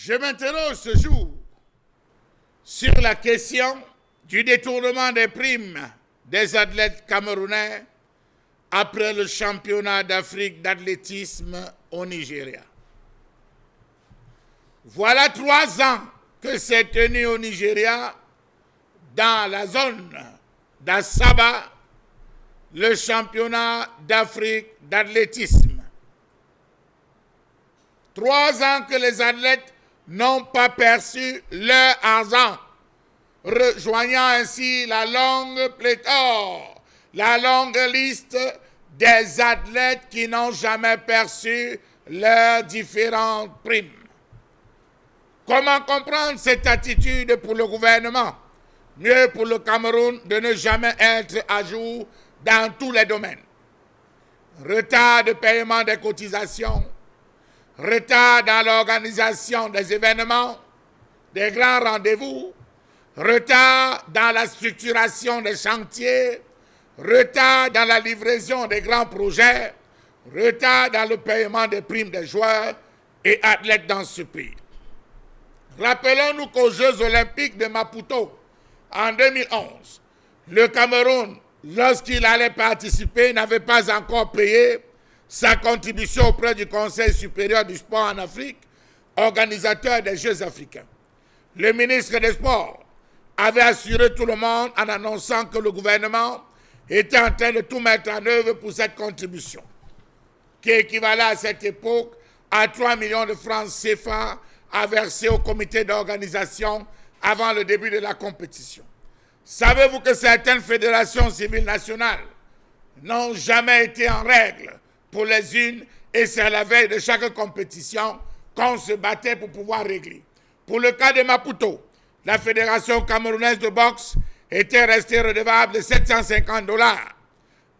Je m'interroge ce jour sur la question du détournement des primes des athlètes camerounais après le championnat d'Afrique d'athlétisme au Nigeria. Voilà 3 ans que s'est tenu au Nigeria, dans la zone d'Assaba, le championnat d'Afrique d'athlétisme. 3 ans que les athlètes n'ont pas perçu leur argent, rejoignant ainsi la longue pléthore, la longue liste des athlètes qui n'ont jamais perçu leurs différentes primes. Comment comprendre cette attitude pour le gouvernement? Mieux pour le Cameroun de ne jamais être à jour dans tous les domaines. Retard de paiement des cotisations, retard dans l'organisation des événements, des grands rendez-vous, retard dans la structuration des chantiers, retard dans la livraison des grands projets, retard dans le paiement des primes des joueurs et athlètes dans ce pays. Rappelons-nous qu'aux Jeux olympiques de Maputo, en 2011, le Cameroun, lorsqu'il allait participer, n'avait pas encore payé sa contribution auprès du Conseil supérieur du sport en Afrique, organisateur des Jeux africains. Le ministre des Sports avait assuré tout le monde en annonçant que le gouvernement était en train de tout mettre en œuvre pour cette contribution, qui équivalait à cette époque à 3 millions de francs CFA à verser au comité d'organisation avant le début de la compétition. Savez-vous que certaines fédérations civiles nationales n'ont jamais été en règle pour les unes et c'est à la veille de chaque compétition qu'on se battait pour pouvoir régler. Pour le cas de Maputo, la fédération camerounaise de boxe était restée redevable de $750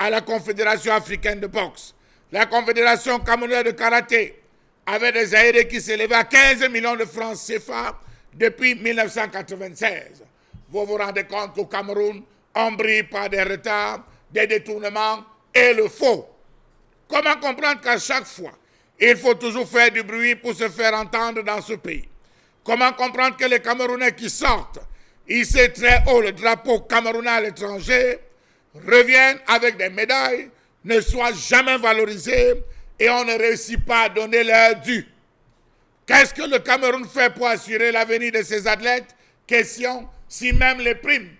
à la Confédération africaine de boxe. La Confédération camerounaise de karaté avait des aérés qui s'élevaient à 15 millions de francs CFA depuis 1996. Vous vous rendez compte qu'au Cameroun, on brille par des retards, des détournements et le faux. Comment comprendre qu'à chaque fois, il faut toujours faire du bruit pour se faire entendre dans ce pays? Comment comprendre que les Camerounais qui sortent, hisser très haut le drapeau camerounais à l'étranger, reviennent avec des médailles, ne soient jamais valorisés et on ne réussit pas à donner leur dû? Qu'est-ce que le Cameroun fait pour assurer l'avenir de ses athlètes? Question, si même les primes,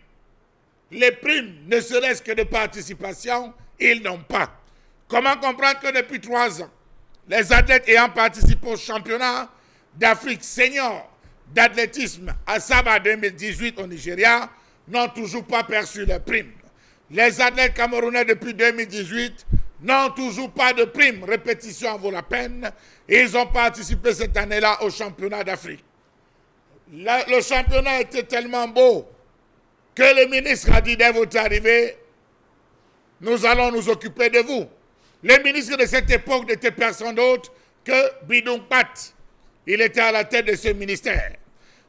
ne serait-ce que de participation, ils n'ont pas. Comment comprendre que depuis 3 ans, les athlètes ayant participé au championnat d'Afrique senior d'athlétisme à Saba 2018 au Nigeria n'ont toujours pas perçu les primes? Les athlètes camerounais depuis 2018 n'ont toujours pas de primes. Répétition en vaut la peine. Ils ont participé cette année-là au championnat d'Afrique. Le championnat était tellement beau que le ministre a dit dès votre arrivée, nous allons nous occuper de vous. Le ministre de cette époque n'était personne d'autre que Bidou Pat. Il était à la tête de ce ministère.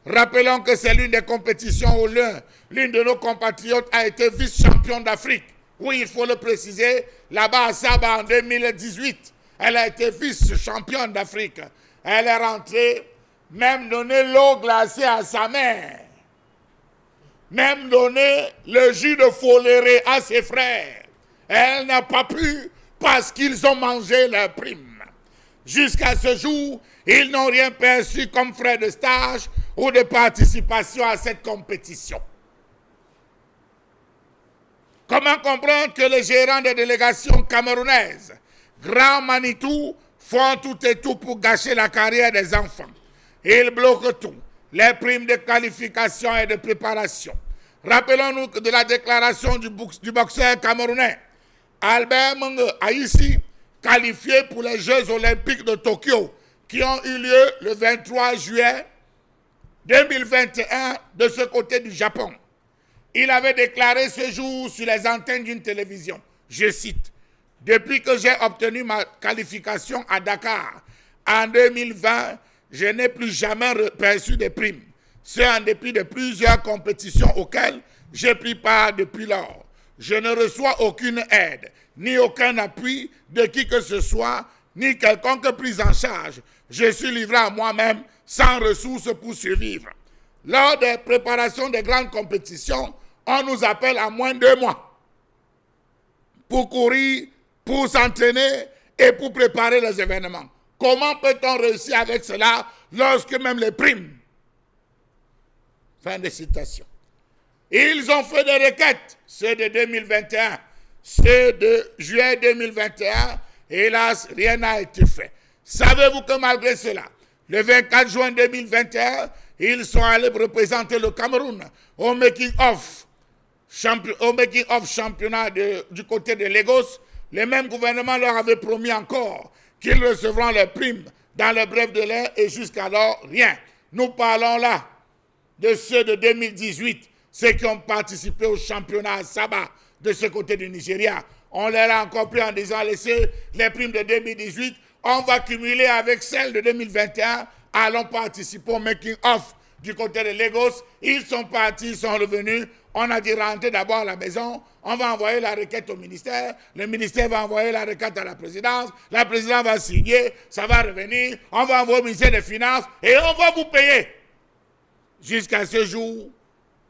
Rappelons que c'est l'une des compétitions où l'une de nos compatriotes a été vice-champion d'Afrique. Oui, il faut le préciser, là-bas à Saba en 2018, elle a été vice-championne d'Afrique. Elle est rentrée, même donné l'eau glacée à sa mère, même donné le jus de foléré à ses frères. Elle n'a pas pu parce qu'ils ont mangé leur prime. Jusqu'à ce jour, ils n'ont rien perçu comme frais de stage ou de participation à cette compétition. Comment comprendre que les gérants des délégations camerounaises, Grand Manitou, font tout et tout pour gâcher la carrière des enfants? Ils bloquent tout, les primes de qualification et de préparation. Rappelons-nous de la déclaration du boxeur camerounais Albert Menge a ici qualifié pour les Jeux olympiques de Tokyo qui ont eu lieu le 23 juillet 2021 de ce côté du Japon. Il avait déclaré ce jour sur les antennes d'une télévision, je cite, « Depuis que j'ai obtenu ma qualification à Dakar en 2020, je n'ai plus jamais perçu de primes. C'est en dépit de plusieurs compétitions auxquelles j'ai pris part depuis lors. Je ne reçois aucune aide, ni aucun appui de qui que ce soit, ni quelconque prise en charge. Je suis livré à moi-même sans ressources pour survivre. Lors des préparations des grandes compétitions, on nous appelle à moins de 2 mois pour courir, pour s'entraîner et pour préparer les événements. Comment peut-on réussir avec cela lorsque même les primes? Fin de citation. Ils ont fait des requêtes, ceux de 2021, ceux de juillet 2021, hélas, rien n'a été fait. Savez-vous que malgré cela, le 24 juin 2021, ils sont allés représenter le Cameroun au making-of championnat du côté de Lagos. Le même gouvernement leur avait promis encore qu'ils recevront les primes dans le bref délai et jusqu'alors, rien. Nous parlons là de ceux de 2018, ceux qui ont participé au championnat à Saba de ce côté du Nigeria. On leur a encore pris en disant laissez les primes de 2018, on va cumuler avec celles de 2021, allons participer au making-of du côté de Lagos. Ils sont partis, ils sont revenus. On a dit rentrer d'abord à la maison, on va envoyer la requête au ministère, le ministère va envoyer la requête à la présidence va signer, ça va revenir, on va envoyer au ministère des Finances et on va vous payer. Jusqu'à ce jour,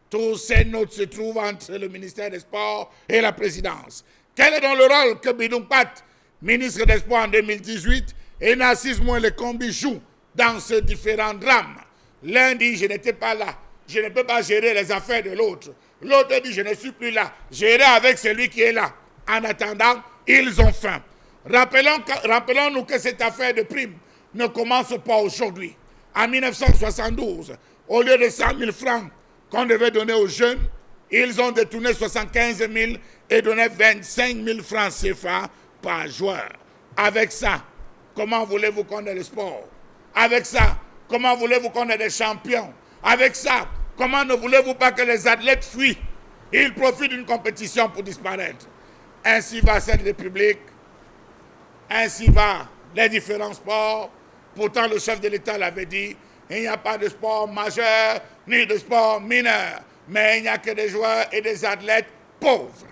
tous ces notes se trouvent entre le ministère des Sports et la présidence. Quel est donc le rôle que Bidou Pat, ministre des Sports en 2018, et Narcisse Mouele-Kombi jouent dans ces différents drames? L'un dit, je n'étais pas là, je ne peux pas gérer les affaires de l'autre. L'autre dit, je ne suis plus là, gérer avec celui qui est là. En attendant, ils ont faim. Rappelons-nous que cette affaire de prime ne commence pas aujourd'hui. En 1972, au lieu de 100 000 francs qu'on devait donner aux jeunes, ils ont détourné 75 000 et donné 25 000 francs CFA par joueur. Avec ça, comment voulez-vous qu'on ait le sport? Avec ça, comment voulez-vous qu'on ait des champions? Avec ça, comment ne voulez-vous pas que les athlètes fuient? Ils profitent d'une compétition pour disparaître. Ainsi va cette République, ainsi va les différents sports. Pourtant, le chef de l'État l'avait dit, il n'y a pas de sport majeur ni de sport mineur, mais il n'y a que des joueurs et des athlètes pauvres.